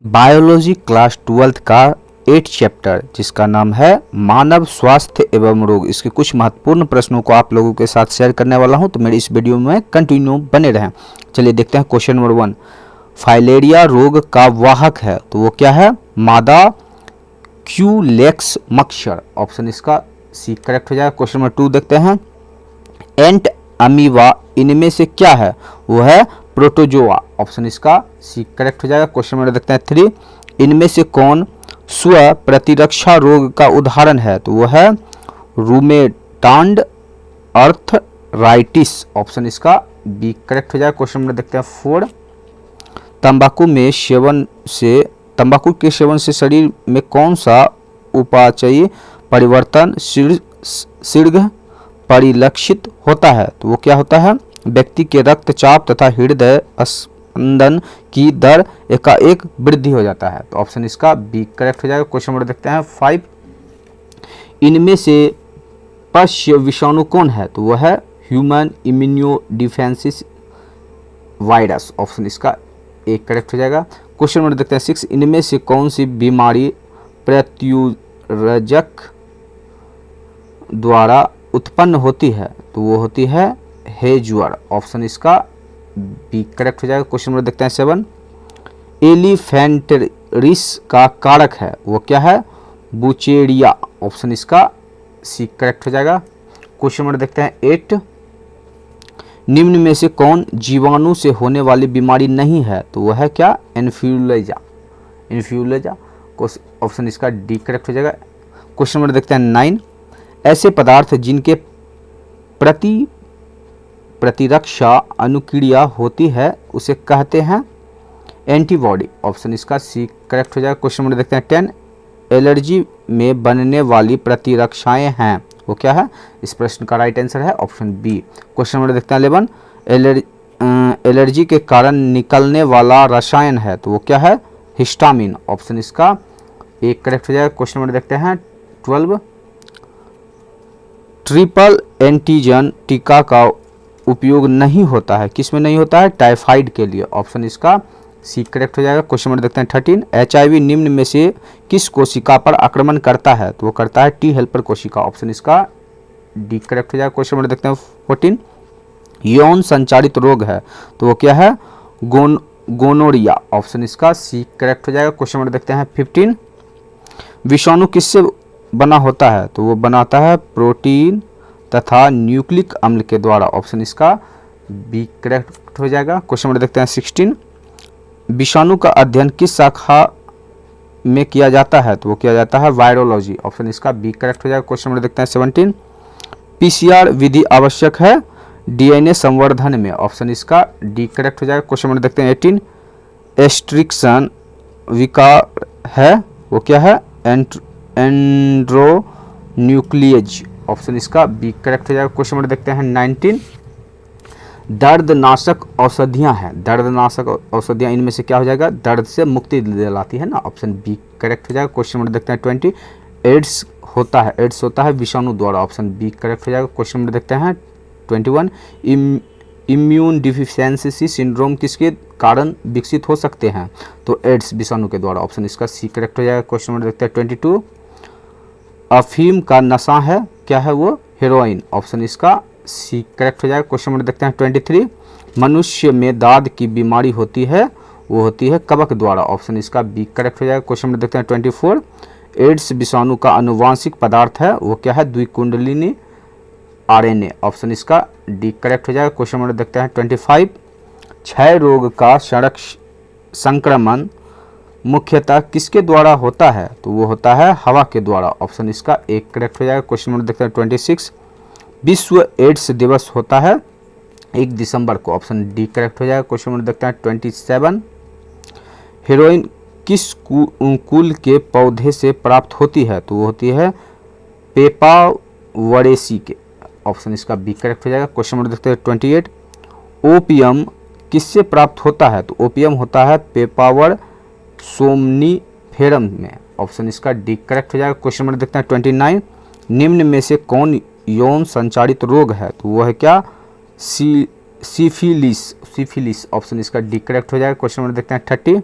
Biology class 12th का 8 chapter जिसका नाम है मानव स्वास्थ्य एवं रोग, इसके कुछ महत्वपूर्ण प्रश्नों को आप लोगों के साथ शेयर करने वाला हूं, तो मेरी इस वीडियो में कंटिन्यू बने रहें। चलिए देखते हैं क्वेश्चन नंबर 1। फाइलेरिया रोग का वाहक है तो वो क्या है? मादा क्यूलेक्स मच्छर, ऑप्शन इसका सी करेक्ट हो जाएगा। क्वेश्चन नंबर 2 देखते हैं। एंट अमीबा इनमें से क्या है? वो है प्रोटोजोआ, ऑप्शन इसका सी करेक्ट हो जाएगा। क्वेश्चन नंबर देखते हैं 3। इनमें से कौन स्व प्रतिरक्षा रोग का उदाहरण है? तो वो है रूमेटाइड अर्थराइटिस, ऑप्शन इसका बी करेक्ट हो जाएगा। क्वेश्चन नंबर देखते हैं 4। तंबाकू के सेवन से शरीर में कौन सा उपापचयी परिवर्तन शीघ्र परिलक्षित होता है? तो वो क्या होता है? व्यक्ति के रक्तचाप तथा हृदय स्पंदन की दर एकाएक वृद्धि हो जाता है, तो ऑप्शन इसका बी करेक्ट हो जाएगा। क्वेश्चन नंबर देखते हैं 5। इनमें से पश्य विषाणु कौन है? तो वह है human immuno defences virus, option इसका एक करेक्ट हो जाएगा। क्वेश्चन नंबर देखते हैं 6। इनमें से कौन सी बीमारी प्रत्युरजक द्वारा उत्पन्न होती है? तो वो होती है हेजुअर, ऑप्शन इसका बी करेक्ट हो जाएगा। क्वेश्चन नंबर देखते हैं 7। एलिफेंटरिस का कारक है वो क्या है? बुचेरिया, ऑप्शन इसका सी करेक्ट हो जाएगा। क्वेश्चन नंबर देखते हैं 8। निम्न में से कौन जीवाणु से होने वाली बीमारी नहीं है? तो वह है क्या? इन्फ्लुएंजा, ऑप्शन इसका डी करेक्ट हो जाएगा। क्वेश्चन नंबर देखते हैं 9। ऐसे पदार्थ जिनके प्रति प्रतिरक्षा अनुक्रिया होती है उसे कहते हैं एंटीबॉडी, ऑप्शन इसका सी करेक्ट हो जाएगा। क्वेश्चन नंबर देखते हैं 10। एलर्जी में बनने वाली प्रतिरक्षाएं हैं वो क्या है? इस प्रश्न का राइट आंसर है ऑप्शन बी। क्वेश्चन नंबर देखते हैं 11। एलर्जी के कारण निकलने वाला रसायन है तो वो क्या है? हिस्टामिन, ऑप्शन इसका एक करेक्ट हो जाएगा। क्वेश्चन नंबर देखते हैं 12। ट्रिपल एंटीजन टीका का उपयोग नहीं होता है, किस में नहीं होता है? टाइफाइड के लिए, ऑप्शन इसका सी करेक्ट हो जाएगा। क्वेश्चन नंबर देखते हैं 13। HIV निम्न में से किस कोशिका पर आक्रमण करता है? तो वो करता है टी हेल्पर कोशिका, ऑप्शन इसका डी करेक्ट हो जाएगा। क्वेश्चन नंबर देखते हैं 14। यौन संचारित रोग है तो वो क्या है? गोनोरिया, ऑप्शन इसका सी करेक्ट हो जाएगा। क्वेश्चन नंबर देखते हैं 15। विषाणु किससे बना होता है? तो वो बनाता है प्रोटीन तथा न्यूक्लिक अम्ल के द्वारा, ऑप्शन इसका बी करेक्ट हो जाएगा। क्वेश्चन नंबर देखते हैं 16। विषाणु का अध्ययन किस शाखा में किया जाता है? तो वो किया जाता है वायरोलॉजी, ऑप्शन इसका बी करेक्ट हो जाएगा। क्वेश्चन नंबर देखते हैं 17। PCR विधि आवश्यक है DNA संवर्धन में, ऑप्शन इसका डी करेक्ट हो जाएगा। क्वेश्चन नंबर देखते हैं 18। एस्ट्रिक्शन विकार है वो क्या है? एंड्रोन्यूक्लियज, ऑप्शन इसका बी करेक्ट हो जाएगा। क्वेश्चन नंबर देखते हैं 19। दर्दनाशक औषधियां हैं, दर्दनाशक औषधियां इनमें से क्या हो जाएगा? दर्द से मुक्ति दिलाती है ना, ऑप्शन बी करेक्ट हो जाएगा। क्वेश्चन नंबर देखते हैं 20। एड्स होता है विषाणु द्वारा, ऑप्शन बी करेक्ट हो जाएगा। क्वेश्चन नंबर देखते हैं 21। इम्यून डिफिशियंसी सिंड्रोम किसके कारण विकसित हो सकते हैं? तो एड्स विषाणु के द्वारा, ऑप्शन इसका सी करेक्ट हो जाएगा। क्वेश्चन नंबर देखते हैं 22। अफीम का नशा है क्या है? वो हेरोइन, ऑप्शन इसका सी करेक्ट हो जाएगा। क्वेश्चन नंबर देखते हैं 23। मनुष्य में दाद की बीमारी होती है वो होती है कवक द्वारा, ऑप्शन इसका बी करेक्ट हो जाएगा। क्वेश्चन नंबर देखते हैं 24। एड्स विषाणु का आनुवांशिक पदार्थ है वो क्या है? द्विकुंडलिनी RNA, ऑप्शन इसका डी करेक्ट हो जाएगा। क्वेश्चन नंबर देखते हैं 25। क्षय रोग का संक्रमण मुख्यतः किसके द्वारा होता है? तो वो होता है हवा के द्वारा, ऑप्शन इसका एक करेक्ट हो जाएगा। क्वेश्चन नंबर देखते हैं 26। विश्व एड्स दिवस होता है 1 दिसंबर को, ऑप्शन डी करेक्ट हो जाएगा। क्वेश्चन नंबर देखते हैं 27। हेरोइन किस कुल के पौधे से प्राप्त होती है? तो वो होती है पेपावरेसी के, ऑप्शन इसका बी करेक्ट हो जाएगा। क्वेश्चन नंबर देखते हैं 28। ओपियम किससे प्राप्त होता है? तो ओपियम होता है पेपावर सोमनीफेरम में, ऑप्शन इसका डी करेक्ट हो जाएगा। क्वेश्चन नंबर देखते हैं 29। निम्न में से कौन यौन संचारित रोग है? तो वो है क्या? सिफिलिस, ऑप्शन इसका डी करेक्ट हो जाएगा। क्वेश्चन नंबर देखते हैं 30।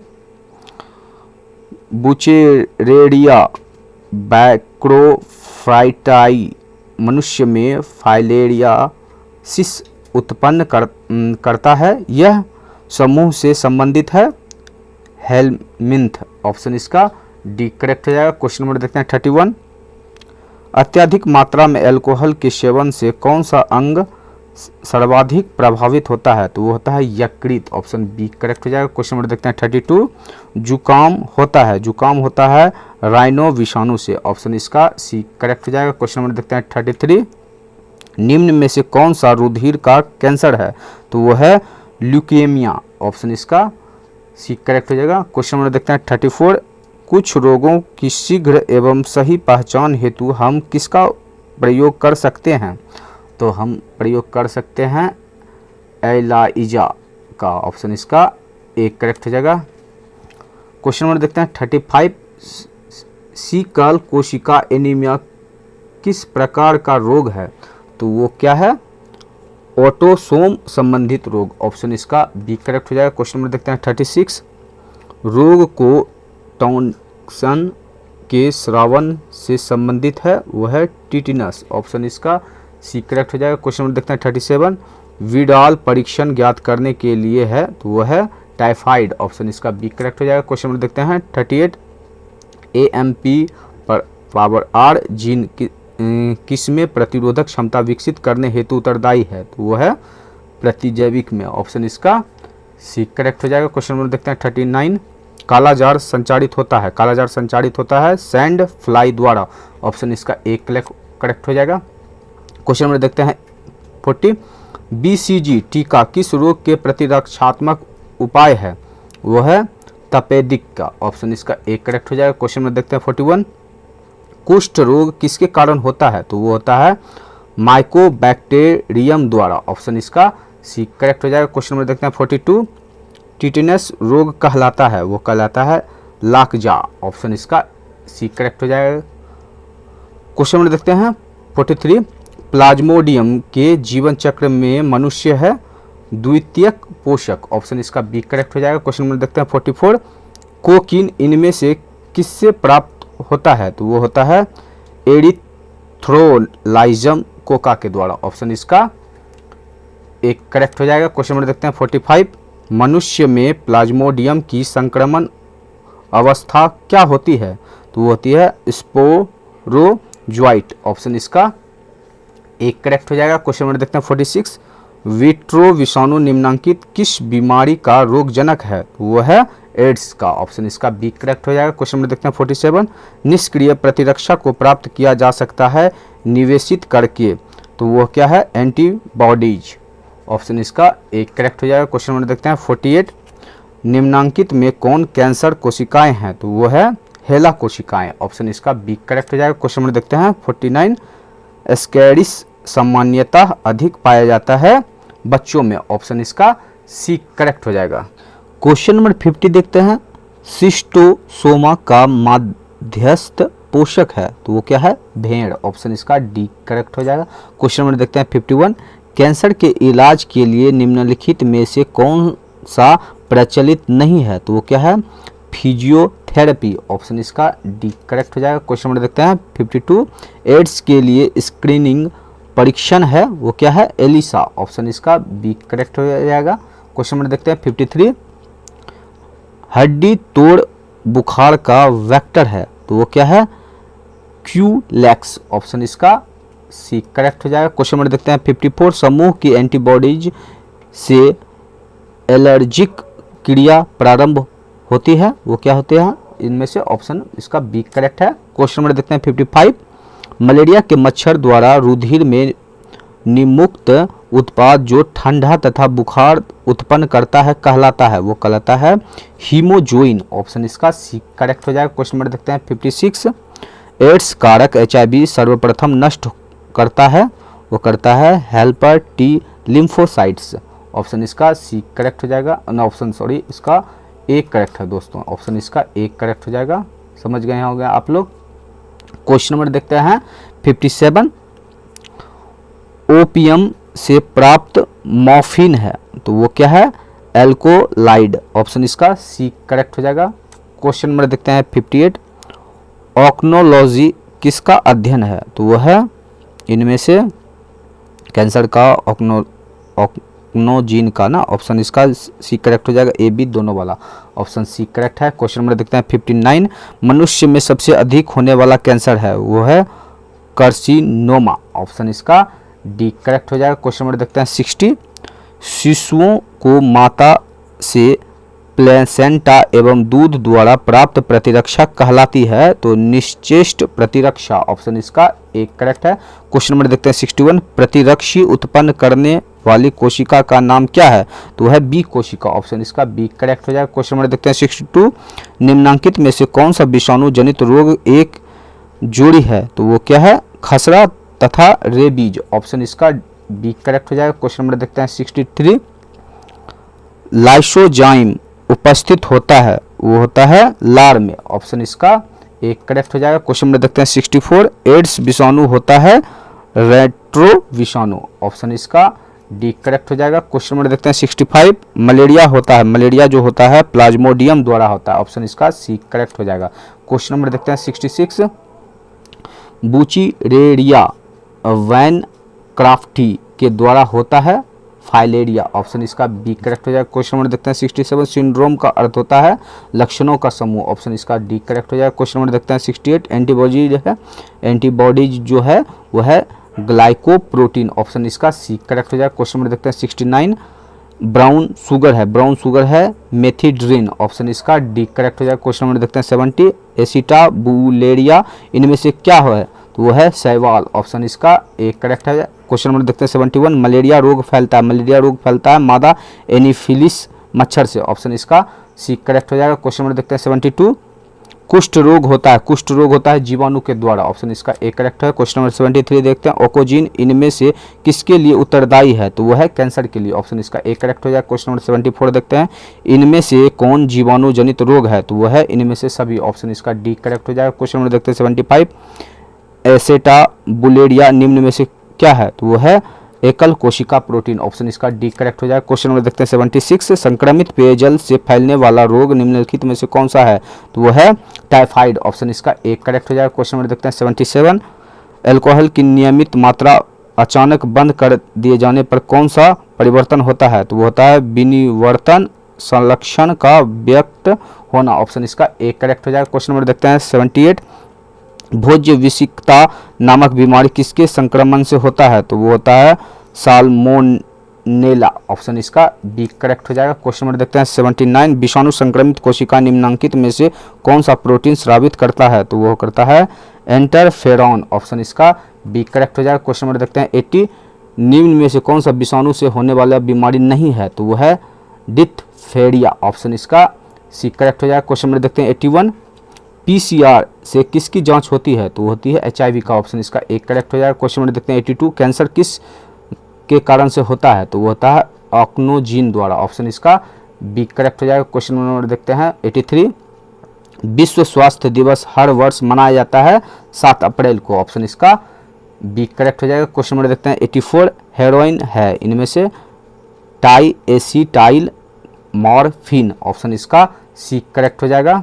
बुचेरेरिया बैक्रोफाइटाई मनुष्य में फाइलेरियासिस उत्पन्न करता है। यह समूह से संबंधित है हेलमिंथ। ऑप्शन इसका डी करेक्ट हो जाएगा। क्वेश्चन नंबर देखते हैं 31। अत्यधिक मात्रा में अल्कोहल के सेवन से कौन सा अंग सर्वाधिक प्रभावित होता है? तो वो होता है यकृत। ऑप्शन बी करेक्ट हो जाएगा। क्वेश्चन नंबर देखते हैं 32। जुकाम होता है राइनो विषाणु से। ऑप्शन इसका सी करेक्ट हो जाएगा। क्वेश्चन नंबर देखते हैं 33। निम्न में से कौन सा रुधिर का कैंसर है? तो वो है ल्यूकेमिया। ऑप्शन इसका सी करेक्ट हो जाएगा। क्वेश्चन नंबर देखते हैं 34। कुछ रोगों की शीघ्र एवं सही पहचान हेतु हम किसका प्रयोग कर सकते हैं? तो हम प्रयोग कर सकते हैं एलाइजा का। ऑप्शन इसका एक करेक्ट हो जाएगा। क्वेश्चन नंबर देखते हैं 35। सिकल कोशिका एनीमिया किस प्रकार का रोग है? तो वो क्या है? ऑटोसोम संबंधित रोग। ऑप्शन इसका बी करेक्ट हो जाएगा। क्वेश्चन नंबर देखते हैं 36। रोग को टॉन्सन के श्रावण से संबंधित है, वो है टिटिनस। ऑप्शन इसका सी करेक्ट हो जाएगा। क्वेश्चन नंबर देखते हैं 37। विडाल परीक्षण ज्ञात करने के लिए है, तो वो है टाइफाइड। ऑप्शन इसका बी करेक्ट हो जाएगा। क्वेश्चन नंबर देखते हैं 38। AMP पावर आर जीन किसमें प्रतिरोधक क्षमता विकसित करने हेतु उत्तरदायी है? तो वो है प्रतिजैविक में। ऑप्शन इसका सी करेक्ट हो जाएगा। क्वेश्चन नंबर देखते हैं 39। कालाजार संचारित होता है सैंड फ्लाई द्वारा। ऑप्शन इसका एक करेक्ट हो जाएगा। क्वेश्चन नंबर देखते हैं 40। BCG टीका किस रोग के प्रतिरक्षात्मक उपाय है? वो है तपेदिक का। ऑप्शन इसका एक करेक्ट हो जाएगा। क्वेश्चन नंबर देखते हैं 41। कुष्ठ रोग किसके कारण होता है? तो वो होता है माइकोबैक्टीरियम द्वारा। ऑप्शन इसका सी करेक्ट हो जाएगा। क्वेश्चन नंबर देखते हैं 42। टिटेनस रोग कहलाता है, वो कहलाता है लाकजा। ऑप्शन इसका सी करेक्ट हो जाएगा। क्वेश्चन नंबर देखते हैं 43। प्लाज्मोडियम के जीवन चक्र में मनुष्य है द्वितीयक पोषक। ऑप्शन इसका बी करेक्ट हो जाएगा। क्वेश्चन नंबर देखते हैं 44। कोकीन इनमें से किससे प्राप्त होता है? तो वो होता है एरिथ्रोलाइजम कोका के द्वारा। ऑप्शन इसका एक करेक्ट हो जाएगा। क्वेश्चन नंबर देखते हैं 45। मनुष्य में प्लाज्मोडियम की संक्रमण अवस्था क्या होती है? तो वो होती है स्पोरोजोइट। ऑप्शन इसका एक करेक्ट हो जाएगा। क्वेश्चन नंबर देखते हैं 46। विट्रो विषाणु निम्नांकित किस बीमारी का रोगजनक है? वो है एड्स का। ऑप्शन इसका बी करेक्ट हो जाएगा। क्वेश्चन नंबर देखते हैं 47। निष्क्रिय प्रतिरक्षा को प्राप्त किया जा सकता है निवेशित करके, तो वो क्या है? एंटीबॉडीज। ऑप्शन इसका एक करेक्ट हो जाएगा। क्वेश्चन नंबर देखते हैं 48। निम्नांकित में कौन कैंसर कोशिकाएं हैं? तो वो है हेला कोशिकाएं। ऑप्शन इसका बी करेक्ट हो जाएगा। क्वेश्चन नंबर देखते हैं 49। एस्केरिस सामान्यतः अधिक पाया जाता है बच्चों में। ऑप्शन इसका सी करेक्ट हो जाएगा। क्वेश्चन नंबर 50 देखते हैं। सिस्टोसोमा का माध्यस्थ पोषक है, तो वो क्या है? भेड़। ऑप्शन इसका डी करेक्ट हो जाएगा। क्वेश्चन नंबर देखते हैं 51। कैंसर के इलाज के लिए निम्नलिखित में से कौन सा प्रचलित नहीं है? तो वो क्या है? फिजियोथेरेपी। ऑप्शन इसका डी करेक्ट हो जाएगा। क्वेश्चन नंबर देखते हैं 52। एड्स के लिए स्क्रीनिंग परीक्षण है, वो क्या है? एलिसा। ऑप्शन इसका बी करेक्ट हो जाएगा। क्वेश्चन नंबर देखते हैं 53। हड्डी तोड़ बुखार का वेक्टर है, तो वो क्या है? क्यूलैक्स। ऑप्शन इसका सी करेक्ट हो जाएगा। क्वेश्चन नंबर देखते हैं 54। समूह की एंटीबॉडीज से एलर्जिक क्रिया प्रारंभ होती है, वो क्या होते हैं? इनमें से ऑप्शन इसका बी करेक्ट है। क्वेश्चन नंबर देखते हैं 55। मलेरिया के मच्छर द्वारा रुधिर में निमुक्त उत्पाद जो ठंडा तथा बुखार उत्पन्न करता है कहलाता है, वो कहलाता है हीमोजोइन। ऑप्शन इसका सी करेक्ट हो जाएगा। क्वेश्चन नंबर देखते हैं 56। एड्स कारक HIV सर्वप्रथम नष्ट करता है, वो करता है हेल्पर टी लिम्फोसाइट्स। ऑप्शन इसका सी करेक्ट हो जाएगा। ऑप्शन सॉरी इसका एक करेक्ट है दोस्तों। ऑप्शन इसका एक करेक्ट हो जाएगा। समझ गए होंगे आप लोग। क्वेश्चन नंबर देखते हैं 57। ओपियम से प्राप्त मॉर्फिन है, तो वो क्या है? एल्कोलाइड। ऑप्शन इसका सी करेक्ट हो जाएगा। क्वेश्चन नंबर देखते हैं 58, ऑक्नोलॉजी किसका अध्ययन है? तो वह है इनमें से कैंसर का ऑक्नोजीन का ना, ऑप्शन इसका सी करेक्ट हो जाएगा, ए बी दोनों वाला, ऑप्शन सी करेक्ट है। क्वेश्चन नंबर देखते हैं 59, मनुष्य में सबसे अधिक होने वाला कैंसर है, वो है कार्सिनोमा, ऑप्शन इसका डी करेक्ट हो जाएगा। क्वेश्चन नंबर देखते हैं 60, शिशुओं को माता से प्लेसेंटा एवं दूध द्वारा प्राप्त प्रतिरक्षा कहलाती है, तो निश्चेष्ट प्रतिरक्षा, ऑप्शन इसका एक करेक्ट है। क्वेश्चन नंबर देखते हैं 61, प्रतिरक्षी उत्पन्न करने वाली कोशिका का नाम क्या है? तो वह है बी कोशिका, ऑप्शन इसका बी करेक्ट हो जाएगा। क्वेश्चन नंबर देखते हैं 62, निम्नलिखित में से कौन सा विषाणु जनित रोग एक जोड़ी है? तो वो क्या है? खसरा तथा रेबीज, ऑप्शन इसका बी करेक्ट हो जाएगा। क्वेश्चन नंबर देखते हैं 63, लाइसोजाइम उपस्थित होता है, वो होता है लार में, ऑप्शन इसका एक करेक्ट हो जाएगा। क्वेश्चन नंबर देखते हैं 64, एड्स विषाणु होता है रेट्रो विषाणु, ऑप्शन इसका डी करेक्ट हो जाएगा। क्वेश्चन नंबर देखते हैं 65, मलेरिया होता है, मलेरिया जो होता है प्लाज्मोडियम द्वारा होता है, ऑप्शन इसका सी करेक्ट हो जाएगा। क्वेश्चन नंबर देखते हैं 66, बुचीरेरिया वैन क्राफ्टी के द्वारा होता है फाइलेरिया, ऑप्शन इसका बी करेक्ट हो जाएगा। क्वेश्चन नंबर देखते हैं 67, सिंड्रोम का अर्थ होता है लक्षणों का समूह, ऑप्शन इसका डी करेक्ट हो जाएगा। क्वेश्चन नंबर देखते हैं 68, एंटीबॉडी है, एंटीबॉडीज जो है वह है ग्लाइकोप्रोटीन, ऑप्शन इसका सी करेक्ट हो जाएगा। क्वेश्चन नंबर देखते हैं 69, ब्राउन शुगर है, ब्राउन शुगर है मेथिड्रिन, ऑप्शन इसका डी करेक्ट हो जाएगा। क्वेश्चन नंबर देखते हैं 70, एसिटाबुलेरिया इनमें से क्या है? तो वो है शैवाल, ऑप्शन इसका एक करेक्ट है। क्वेश्चन नंबर देखते हैं 71, मलेरिया रोग फैलता है, मलेरिया रोग फैलता है मादा एनीफिलिस मच्छर से, ऑप्शन इसका सी करेक्ट हो जाएगा। क्वेश्चन नंबर देखते हैं 72, कुष्ठ रोग होता है, कुष्ठ रोग होता है जीवाणु के द्वारा, ऑप्शन इसका एक करेक्ट है। क्वेश्चन नंबर 73 देखते हैं, ओकोजिन इनमें से किसके लिए उत्तरदायी है? तो वो है कैंसर के लिए, ऑप्शन इसका एक करेक्ट हो जाएगा। क्वेश्चन नंबर 74 देखते हैं, इनमें से कौन जीवाणु जनित रोग है? तो वो है इनमें से सभी, ऑप्शन इसका डी करेक्ट हो जाएगा। क्वेश्चन नंबर देखते हैं 75, एसेटाबुलेरिया निम्न में से क्या है? तो वो है एकल कोशिका प्रोटीन, ऑप्शन इसका डी करेक्ट हो जाएगा। क्वेश्चन नंबर देखते हैं 76, संक्रमित पेयजल से फैलने वाला रोग निम्नलिखित में से कौन सा है? तो वो है टाइफाइड, ऑप्शन इसका एक करेक्ट हो जाएगा। क्वेश्चन नंबर देखते हैं 77, अल्कोहल की नियमित मात्रा अचानक बंद कर दिए जाने पर कौन सा परिवर्तन होता है? तो वो होता है विनिवर्तन संलक्षण का व्यक्त होना, ऑप्शन इसका एक करेक्ट हो जाएगा। क्वेश्चन नंबर देखते हैं 78, भोज्य विषिक्ता नामक बीमारी किसके संक्रमण से होता है? तो वो होता है साल्मोनेला, ऑप्शन इसका बी करेक्ट हो जाएगा। क्वेश्चन नंबर देखते हैं 79, विषाणु संक्रमित कोशिका निम्नलिखित में से कौन सा प्रोटीन स्रावित करता है? तो वो करता है इंटरफेरॉन, ऑप्शन इसका बी करेक्ट हो जाएगा। क्वेश्चन नंबर देखते हैं 80, निम्न में से कौन सा विषाणु से होने वाला बीमारी नहीं है? तो वो है डिप्थेरिया, ऑप्शन इसका सी करेक्ट हो जाएगा। क्वेश्चन नंबर देखते हैं 81, पीसीआर से किसकी जांच होती है? तो होती है एचआईवी का, ऑप्शन इसका एक करेक्ट हो जाएगा। क्वेश्चन नंबर देखते हैं 82, कैंसर किस के कारण से होता है? तो वो होता है ऑक्नोजीन द्वारा, ऑप्शन इसका बी करेक्ट हो जाएगा। क्वेश्चन नंबर देखते हैं 83, विश्व स्वास्थ्य दिवस हर वर्ष मनाया जाता है 7 अप्रैल को, ऑप्शन इसका बी करेक्ट हो जाएगा। क्वेश्चन नंबर देखते हैं 84, हेरोइन है इनमें से टाई एसिटाइल मॉर्फिन, ऑप्शन इसका सी करेक्ट हो जाएगा।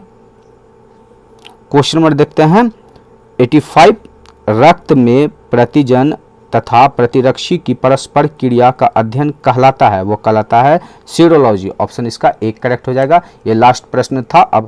क्वेश्चन नंबर देखते हैं 85, रक्त में प्रतिजन तथा प्रतिरक्षी की परस्पर क्रिया का अध्ययन कहलाता है, वो कहलाता है सीरोलॉजी, ऑप्शन इसका एक करेक्ट हो जाएगा। ये लास्ट प्रश्न था। अब